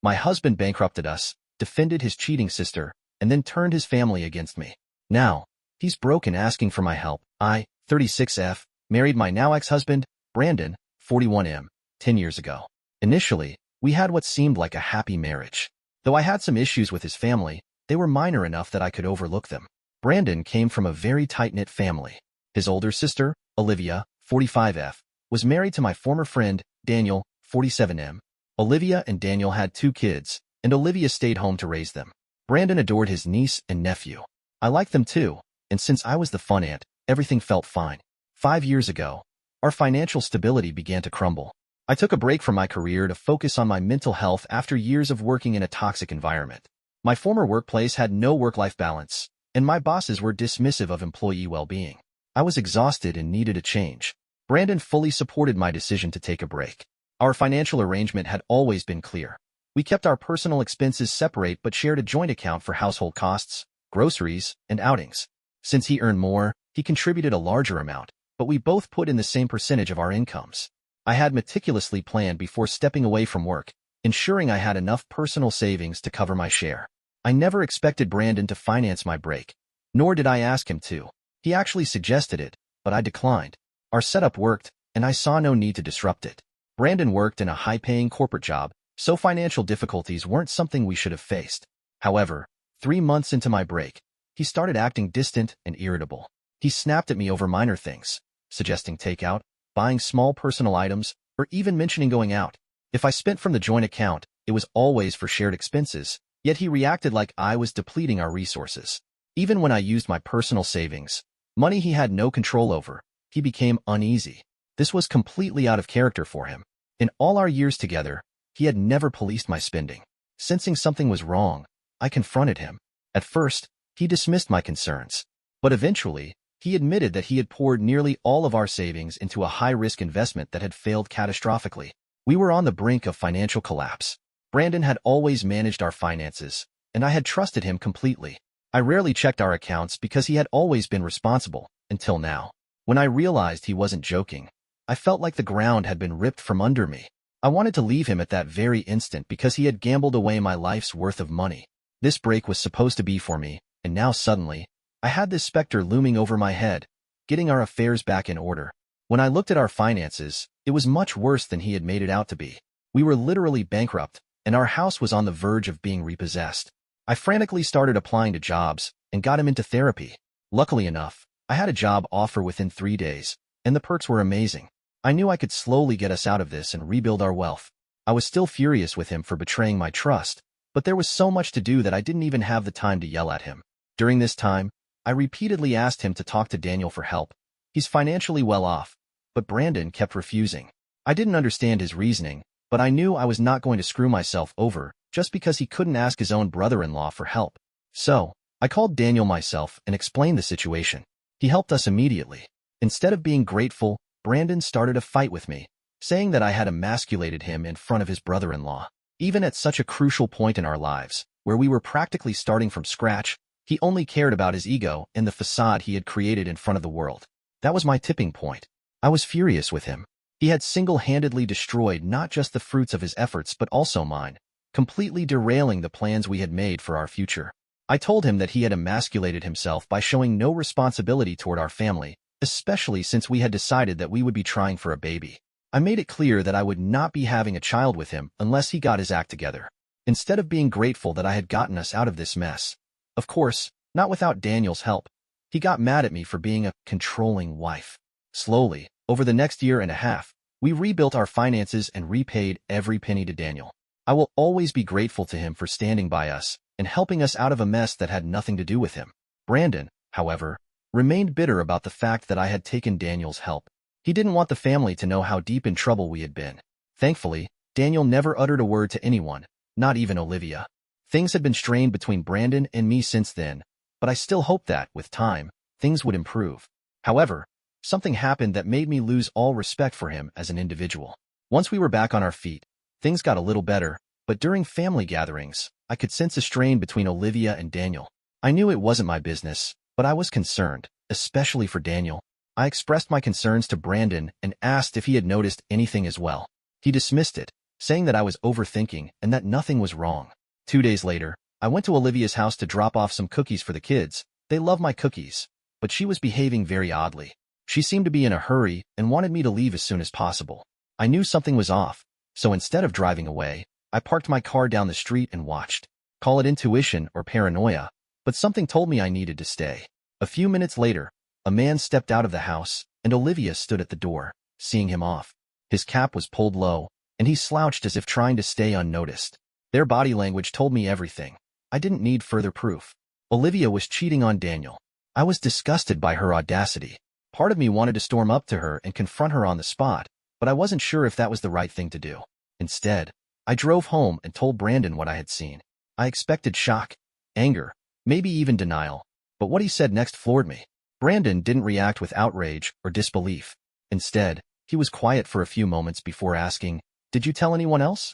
My husband bankrupted us, defended his cheating sister, and then turned his family against me. Now, he's broken asking for my help. I, 36F, married my now ex-husband, Brandon, 41M, 10 years ago. Initially, we had what seemed like a happy marriage. Though I had some issues with his family, they were minor enough that I could overlook them. Brandon came from a very tight-knit family. His older sister, Olivia, 45F, was married to my former friend, Daniel, 47M. Olivia and Daniel had 2 kids, and Olivia stayed home to raise them. Brandon adored his niece and nephew. I liked them too, and since I was the fun aunt, everything felt fine. 5 years ago, our financial stability began to crumble. I took a break from my career to focus on my mental health after years of working in a toxic environment. My former workplace had no work-life balance, and my bosses were dismissive of employee well-being. I was exhausted and needed a change. Brandon fully supported my decision to take a break. Our financial arrangement had always been clear. We kept our personal expenses separate but shared a joint account for household costs, groceries, and outings. Since he earned more, he contributed a larger amount, but we both put in the same percentage of our incomes. I had meticulously planned before stepping away from work, ensuring I had enough personal savings to cover my share. I never expected Brandon to finance my break, nor did I ask him to. He actually suggested it, but I declined. Our setup worked, and I saw no need to disrupt it. Brandon worked in a high-paying corporate job, so financial difficulties weren't something we should have faced. However, 3 months into my break, he started acting distant and irritable. He snapped at me over minor things, suggesting takeout, buying small personal items, or even mentioning going out. If I spent from the joint account, it was always for shared expenses, yet he reacted like I was depleting our resources. Even when I used my personal savings, money he had no control over, he became uneasy. This was completely out of character for him. In all our years together, he had never policed my spending. Sensing something was wrong, I confronted him. At first, he dismissed my concerns, but eventually, he admitted that he had poured nearly all of our savings into a high-risk investment that had failed catastrophically. We were on the brink of financial collapse. Brandon had always managed our finances, and I had trusted him completely. I rarely checked our accounts because he had always been responsible, until now. When I realized he wasn't joking, I felt like the ground had been ripped from under me. I wanted to leave him at that very instant because he had gambled away my life's worth of money. This break was supposed to be for me, and now suddenly, I had this specter looming over my head, getting our affairs back in order. When I looked at our finances, it was much worse than he had made it out to be. We were literally bankrupt, and our house was on the verge of being repossessed. I frantically started applying to jobs and got him into therapy. Luckily enough, I had a job offer within 3 days, and the perks were amazing. I knew I could slowly get us out of this and rebuild our wealth. I was still furious with him for betraying my trust, but there was so much to do that I didn't even have the time to yell at him. During this time, I repeatedly asked him to talk to Daniel for help. He's financially well off, but Brandon kept refusing. I didn't understand his reasoning, but I knew I was not going to screw myself over just because he couldn't ask his own brother-in-law for help. So, I called Daniel myself and explained the situation. He helped us immediately. Instead of being grateful, Brandon started a fight with me, saying that I had emasculated him in front of his brother-in-law. Even at such a crucial point in our lives, where we were practically starting from scratch, he only cared about his ego and the facade he had created in front of the world. That was my tipping point. I was furious with him. He had single-handedly destroyed not just the fruits of his efforts but also mine, completely derailing the plans we had made for our future. I told him that he had emasculated himself by showing no responsibility toward our family, especially since we had decided that we would be trying for a baby. I made it clear that I would not be having a child with him unless he got his act together. Instead of being grateful that I had gotten us out of this mess, of course, not without Daniel's help, he got mad at me for being a controlling wife. Slowly, over the next year and a half, we rebuilt our finances and repaid every penny to Daniel. I will always be grateful to him for standing by us and helping us out of a mess that had nothing to do with him. Brandon, however, remained bitter about the fact that I had taken Daniel's help. He didn't want the family to know how deep in trouble we had been. Thankfully, Daniel never uttered a word to anyone, not even Olivia. Things had been strained between Brandon and me since then, but I still hoped that, with time, things would improve. However, something happened that made me lose all respect for him as an individual. Once we were back on our feet, things got a little better, but during family gatherings, I could sense a strain between Olivia and Daniel. I knew it wasn't my business, but I was concerned, especially for Daniel. I expressed my concerns to Brandon and asked if he had noticed anything as well. He dismissed it, saying that I was overthinking and that nothing was wrong. 2 days later, I went to Olivia's house to drop off some cookies for the kids. They love my cookies, but she was behaving very oddly. She seemed to be in a hurry and wanted me to leave as soon as possible. I knew something was off, so instead of driving away, I parked my car down the street and watched. Call it intuition or paranoia, but something told me I needed to stay. A few minutes later, a man stepped out of the house, and Olivia stood at the door, seeing him off. His cap was pulled low, and he slouched as if trying to stay unnoticed. Their body language told me everything. I didn't need further proof. Olivia was cheating on Daniel. I was disgusted by her audacity. Part of me wanted to storm up to her and confront her on the spot, but I wasn't sure if that was the right thing to do. Instead, I drove home and told Brandon what I had seen. I expected shock, anger, maybe even denial, but what he said next floored me. Brandon didn't react with outrage or disbelief. Instead, he was quiet for a few moments before asking, "Did you tell anyone else?"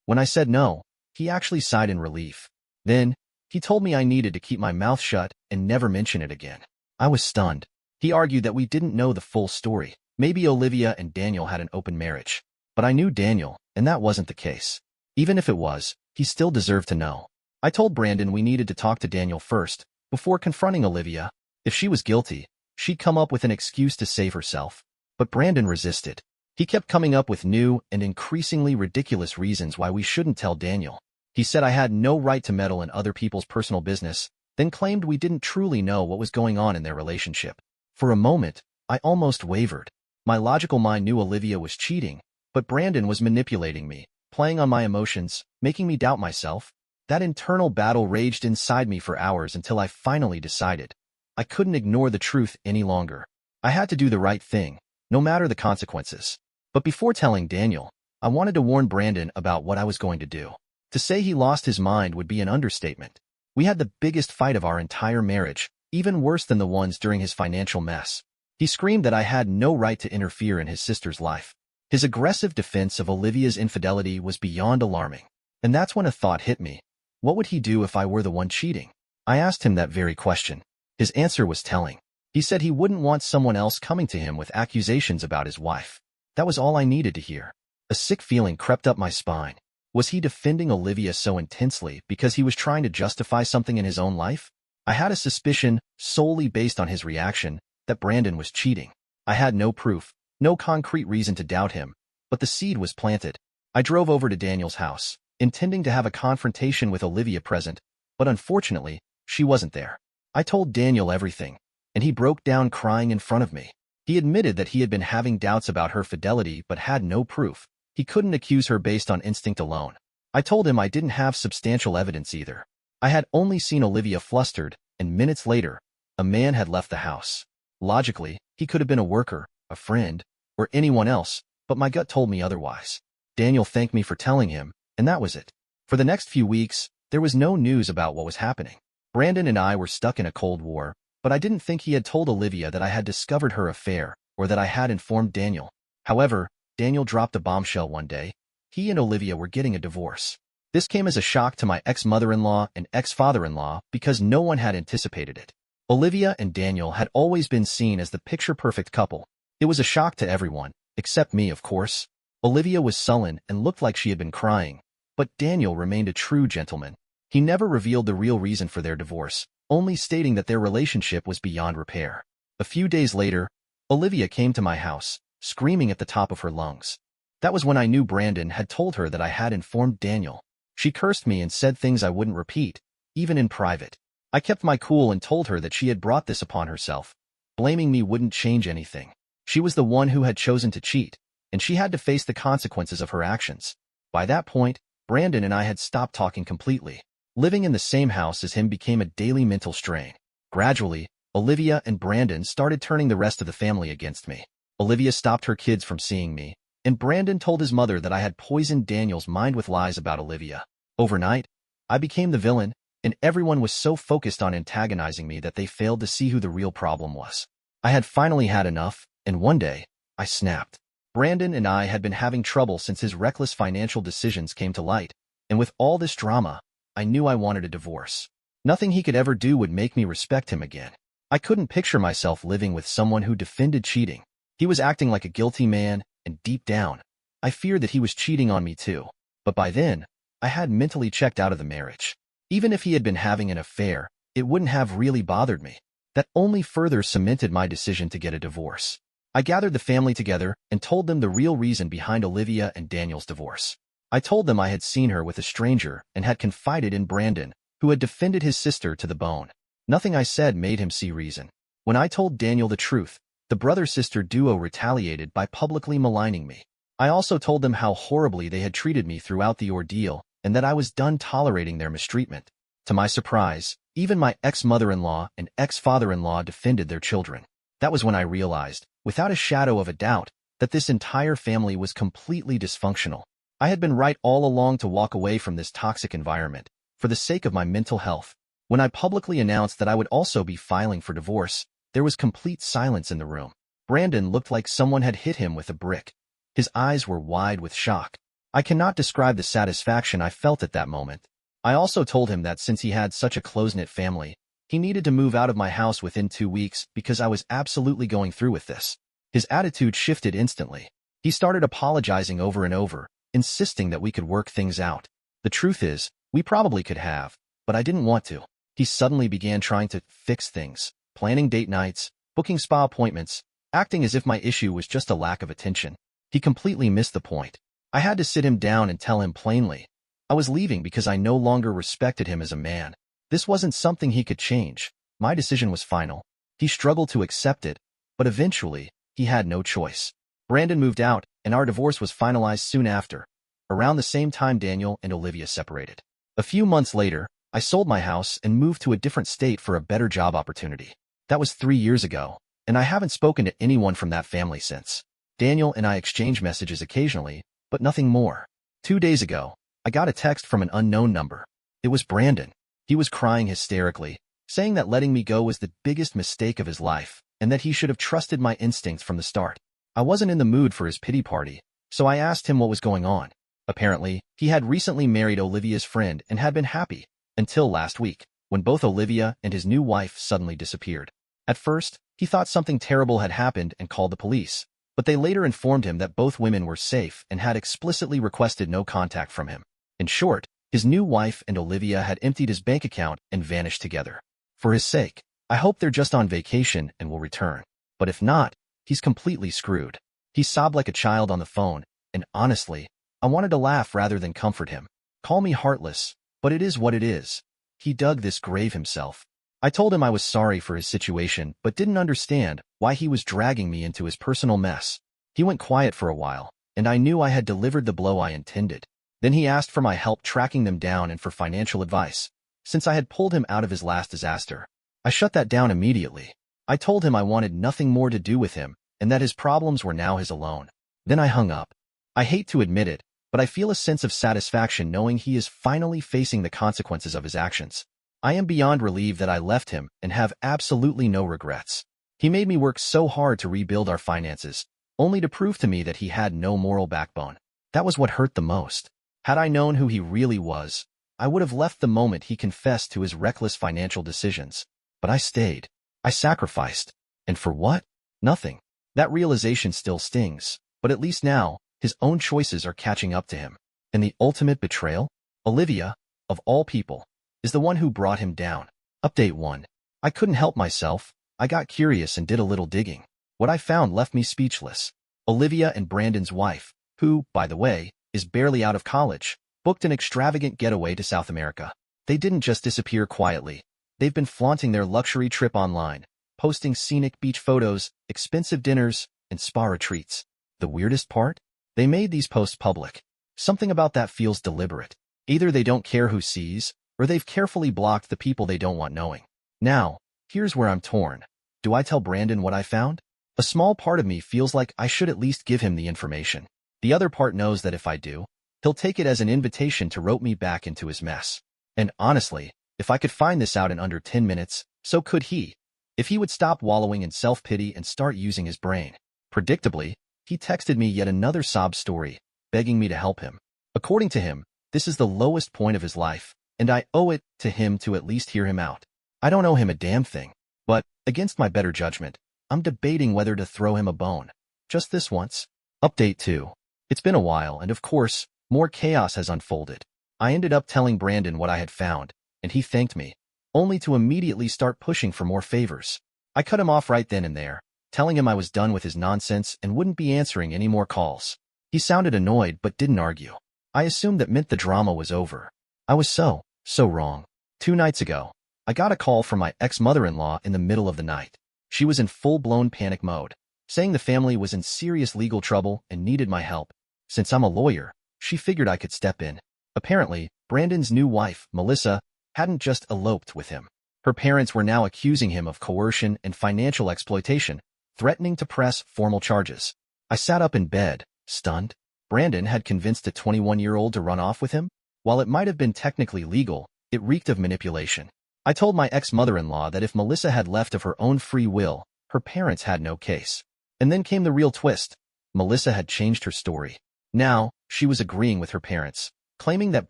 When I said no, he actually sighed in relief. Then, he told me I needed to keep my mouth shut and never mention it again. I was stunned. He argued that we didn't know the full story. Maybe Olivia and Daniel had an open marriage. But I knew Daniel, and that wasn't the case. Even if it was, he still deserved to know. I told Brandon we needed to talk to Daniel first, before confronting Olivia. If she was guilty, she'd come up with an excuse to save herself. But Brandon resisted. He kept coming up with new and increasingly ridiculous reasons why we shouldn't tell Daniel. He said I had no right to meddle in other people's personal business, then claimed we didn't truly know what was going on in their relationship. For a moment, I almost wavered. My logical mind knew Olivia was cheating, but Brandon was manipulating me, playing on my emotions, making me doubt myself. That internal battle raged inside me for hours until I finally decided. I couldn't ignore the truth any longer. I had to do the right thing, no matter the consequences. But before telling Daniel, I wanted to warn Brandon about what I was going to do. To say he lost his mind would be an understatement. We had the biggest fight of our entire marriage, even worse than the ones during his financial mess. He screamed that I had no right to interfere in his sister's life. His aggressive defense of Olivia's infidelity was beyond alarming. And that's when a thought hit me. What would he do if I were the one cheating? I asked him that very question. His answer was telling. He said he wouldn't want someone else coming to him with accusations about his wife. That was all I needed to hear. A sick feeling crept up my spine. Was he defending Olivia so intensely because he was trying to justify something in his own life? I had a suspicion, solely based on his reaction, that Brandon was cheating. I had no proof, no concrete reason to doubt him, but the seed was planted. I drove over to Daniel's house, intending to have a confrontation with Olivia present, but unfortunately, she wasn't there. I told Daniel everything, and he broke down crying in front of me. He admitted that he had been having doubts about her fidelity but had no proof. He couldn't accuse her based on instinct alone. I told him I didn't have substantial evidence either. I had only seen Olivia flustered, and minutes later, a man had left the house. Logically, he could have been a worker, a friend, or anyone else, but my gut told me otherwise. Daniel thanked me for telling him, and that was it. For the next few weeks, there was no news about what was happening. Brandon and I were stuck in a cold war, but I didn't think he had told Olivia that I had discovered her affair, or that I had informed Daniel. However, Daniel dropped a bombshell one day. He and Olivia were getting a divorce. This came as a shock to my ex-mother-in-law and ex-father-in-law because no one had anticipated it. Olivia and Daniel had always been seen as the picture-perfect couple. It was a shock to everyone, except me, of course. Olivia was sullen and looked like she had been crying, but Daniel remained a true gentleman. He never revealed the real reason for their divorce, only stating that their relationship was beyond repair. A few days later, Olivia came to my house, screaming at the top of her lungs. That was when I knew Brandon had told her that I had informed Daniel. She cursed me and said things I wouldn't repeat, even in private. I kept my cool and told her that she had brought this upon herself. Blaming me wouldn't change anything. She was the one who had chosen to cheat, and she had to face the consequences of her actions. By that point, Brandon and I had stopped talking completely. Living in the same house as him became a daily mental strain. Gradually, Olivia and Brandon started turning the rest of the family against me. Olivia stopped her kids from seeing me, and Brandon told his mother that I had poisoned Daniel's mind with lies about Olivia. Overnight, I became the villain, and everyone was so focused on antagonizing me that they failed to see who the real problem was. I had finally had enough, and one day, I snapped. Brandon and I had been having trouble since his reckless financial decisions came to light, and with all this drama, I knew I wanted a divorce. Nothing he could ever do would make me respect him again. I couldn't picture myself living with someone who defended cheating. He was acting like a guilty man, and deep down, I feared that he was cheating on me too. But by then, I had mentally checked out of the marriage. Even if he had been having an affair, it wouldn't have really bothered me. That only further cemented my decision to get a divorce. I gathered the family together and told them the real reason behind Olivia and Daniel's divorce. I told them I had seen her with a stranger and had confided in Brandon, who had defended his sister to the bone. Nothing I said made him see reason. When I told Daniel the truth, the brother-sister duo retaliated by publicly maligning me. I also told them how horribly they had treated me throughout the ordeal and that I was done tolerating their mistreatment. To my surprise, even my ex-mother-in-law and ex-father-in-law defended their children. That was when I realized, without a shadow of a doubt, that this entire family was completely dysfunctional. I had been right all along to walk away from this toxic environment, for the sake of my mental health. When I publicly announced that I would also be filing for divorce, there was complete silence in the room. Brandon looked like someone had hit him with a brick. His eyes were wide with shock. I cannot describe the satisfaction I felt at that moment. I also told him that since he had such a close-knit family, he needed to move out of my house within 2 weeks because I was absolutely going through with this. His attitude shifted instantly. He started apologizing over and over, insisting that we could work things out. The truth is, we probably could have, but I didn't want to. He suddenly began trying to fix things, planning date nights, booking spa appointments, acting as if my issue was just a lack of attention. He completely missed the point. I had to sit him down and tell him plainly. I was leaving because I no longer respected him as a man. This wasn't something he could change. My decision was final. He struggled to accept it, but eventually, he had no choice. Brandon moved out, and our divorce was finalized soon after. Around the same time Daniel and Olivia separated. A few months later, I sold my house and moved to a different state for a better job opportunity. That was 3 years ago, and I haven't spoken to anyone from that family since. Daniel and I exchange messages occasionally, but nothing more. 2 days ago, I got a text from an unknown number. It was Brandon. He was crying hysterically, saying that letting me go was the biggest mistake of his life, and that he should have trusted my instincts from the start. I wasn't in the mood for his pity party, so I asked him what was going on. Apparently, he had recently married Olivia's friend and had been happy, until last week, when both Olivia and his new wife suddenly disappeared. At first, he thought something terrible had happened and called the police, but they later informed him that both women were safe and had explicitly requested no contact from him. In short, his new wife and Olivia had emptied his bank account and vanished together. For his sake, I hope they're just on vacation and will return. But if not, he's completely screwed. He sobbed like a child on the phone, and honestly, I wanted to laugh rather than comfort him. Call me heartless, but it is what it is. He dug this grave himself. I told him I was sorry for his situation, but didn't understand why he was dragging me into his personal mess. He went quiet for a while, and I knew I had delivered the blow I intended. Then he asked for my help tracking them down and for financial advice, since I had pulled him out of his last disaster. I shut that down immediately. I told him I wanted nothing more to do with him, and that his problems were now his alone. Then I hung up. I hate to admit it, but I feel a sense of satisfaction knowing he is finally facing the consequences of his actions. I am beyond relieved that I left him and have absolutely no regrets. He made me work so hard to rebuild our finances, only to prove to me that he had no moral backbone. That was what hurt the most. Had I known who he really was, I would have left the moment he confessed to his reckless financial decisions. But I stayed. I sacrificed. And for what? Nothing. That realization still stings, but at least now, his own choices are catching up to him. And the ultimate betrayal? Olivia, of all people, is the one who brought him down. Update 1. I couldn't help myself. I got curious and did a little digging. What I found left me speechless. Olivia and Brandon's wife, who, by the way, is barely out of college, booked an extravagant getaway to South America. They didn't just disappear quietly. They've been flaunting their luxury trip online, posting scenic beach photos, expensive dinners, and spa retreats. The weirdest part? They made these posts public. Something about that feels deliberate. Either they don't care who sees, or they've carefully blocked the people they don't want knowing. Now, here's where I'm torn. Do I tell Brandon what I found? A small part of me feels like I should at least give him the information. The other part knows that if I do, he'll take it as an invitation to rope me back into his mess. And honestly, if I could find this out in under 10 minutes, so could he. If he would stop wallowing in self-pity and start using his brain. Predictably, he texted me yet another sob story, begging me to help him. According to him, this is the lowest point of his life, and I owe it to him to at least hear him out. I don't owe him a damn thing, but, against my better judgment, I'm debating whether to throw him a bone. Just this once. Update 2. It's been a while, and of course, more chaos has unfolded. I ended up telling Brandon what I had found, and he thanked me, only to immediately start pushing for more favors. I cut him off right then and there, telling him I was done with his nonsense and wouldn't be answering any more calls. He sounded annoyed but didn't argue. I assumed that meant the drama was over. I was so wrong. 2 nights ago, I got a call from my ex-mother-in-law in the middle of the night. She was in full-blown panic mode, saying the family was in serious legal trouble and needed my help. Since I'm a lawyer, she figured I could step in. Apparently, Brandon's new wife, Melissa, hadn't just eloped with him. Her parents were now accusing him of coercion and financial exploitation, threatening to press formal charges. I sat up in bed, stunned. Brandon had convinced a 21-year-old to run off with him? While it might have been technically legal, it reeked of manipulation. I told my ex-mother-in-law that if Melissa had left of her own free will, her parents had no case. And then came the real twist. Melissa had changed her story. Now, she was agreeing with her parents, claiming that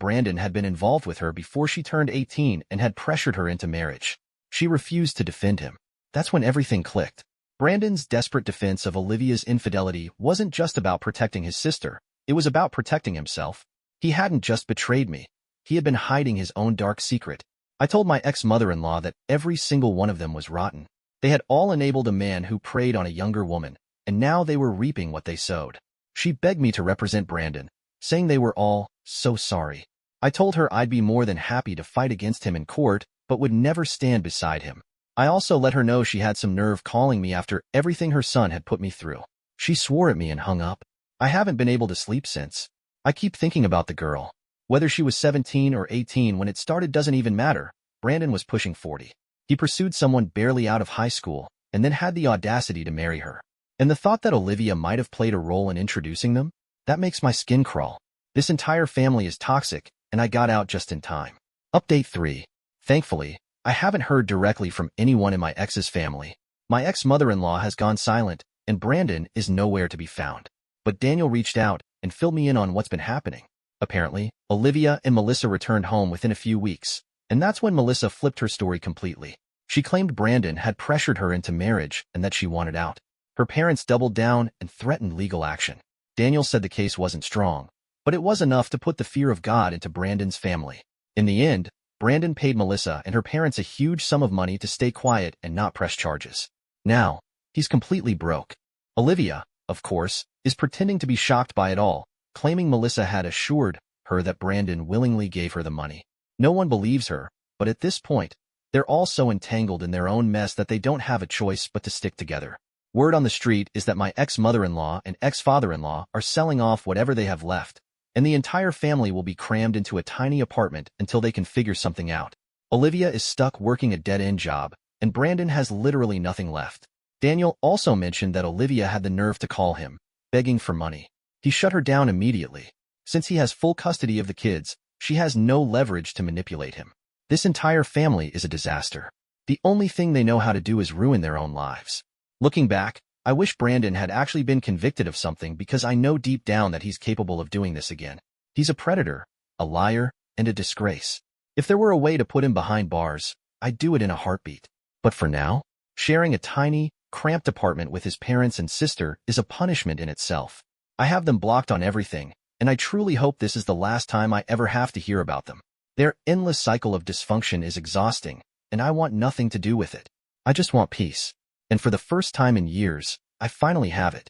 Brandon had been involved with her before she turned 18 and had pressured her into marriage. She refused to defend him. That's when everything clicked. Brandon's desperate defense of Olivia's infidelity wasn't just about protecting his sister. It was about protecting himself. He hadn't just betrayed me. He had been hiding his own dark secret. I told my ex-mother-in-law that every single one of them was rotten. They had all enabled a man who preyed on a younger woman, and now they were reaping what they sowed. She begged me to represent Brandon, saying they were all so sorry. I told her I'd be more than happy to fight against him in court, but would never stand beside him. I also let her know she had some nerve calling me after everything her son had put me through. She swore at me and hung up. I haven't been able to sleep since. I keep thinking about the girl. Whether she was 17 or 18 when it started doesn't even matter. Brandon was pushing 40. He pursued someone barely out of high school, and then had the audacity to marry her. And the thought that Olivia might have played a role in introducing them? That makes my skin crawl. This entire family is toxic, and I got out just in time. Update 3. Thankfully, I haven't heard directly from anyone in my ex's family. My ex-mother-in-law has gone silent, and Brandon is nowhere to be found. But Daniel reached out and filled me in on what's been happening. Apparently, Olivia and Melissa returned home within a few weeks, and that's when Melissa flipped her story completely. She claimed Brandon had pressured her into marriage and that she wanted out. Her parents doubled down and threatened legal action. Daniel said the case wasn't strong, but it was enough to put the fear of God into Brandon's family. In the end, Brandon paid Melissa and her parents a huge sum of money to stay quiet and not press charges. Now, he's completely broke. Olivia, of course, is pretending to be shocked by it all, claiming Melissa had assured her that Brandon willingly gave her the money. No one believes her, but at this point, they're all so entangled in their own mess that they don't have a choice but to stick together. Word on the street is that my ex-mother-in-law and ex-father-in-law are selling off whatever they have left, and the entire family will be crammed into a tiny apartment until they can figure something out. Olivia is stuck working a dead-end job, and Brandon has literally nothing left. Daniel also mentioned that Olivia had the nerve to call him, begging for money. He shut her down immediately. Since he has full custody of the kids, she has no leverage to manipulate him. This entire family is a disaster. The only thing they know how to do is ruin their own lives. Looking back, I wish Brandon had actually been convicted of something because I know deep down that he's capable of doing this again. He's a predator, a liar, and a disgrace. If there were a way to put him behind bars, I'd do it in a heartbeat. But for now, sharing a tiny, cramped apartment with his parents and sister is a punishment in itself. I have them blocked on everything, and I truly hope this is the last time I ever have to hear about them. Their endless cycle of dysfunction is exhausting, and I want nothing to do with it. I just want peace. And for the first time in years, I finally have it.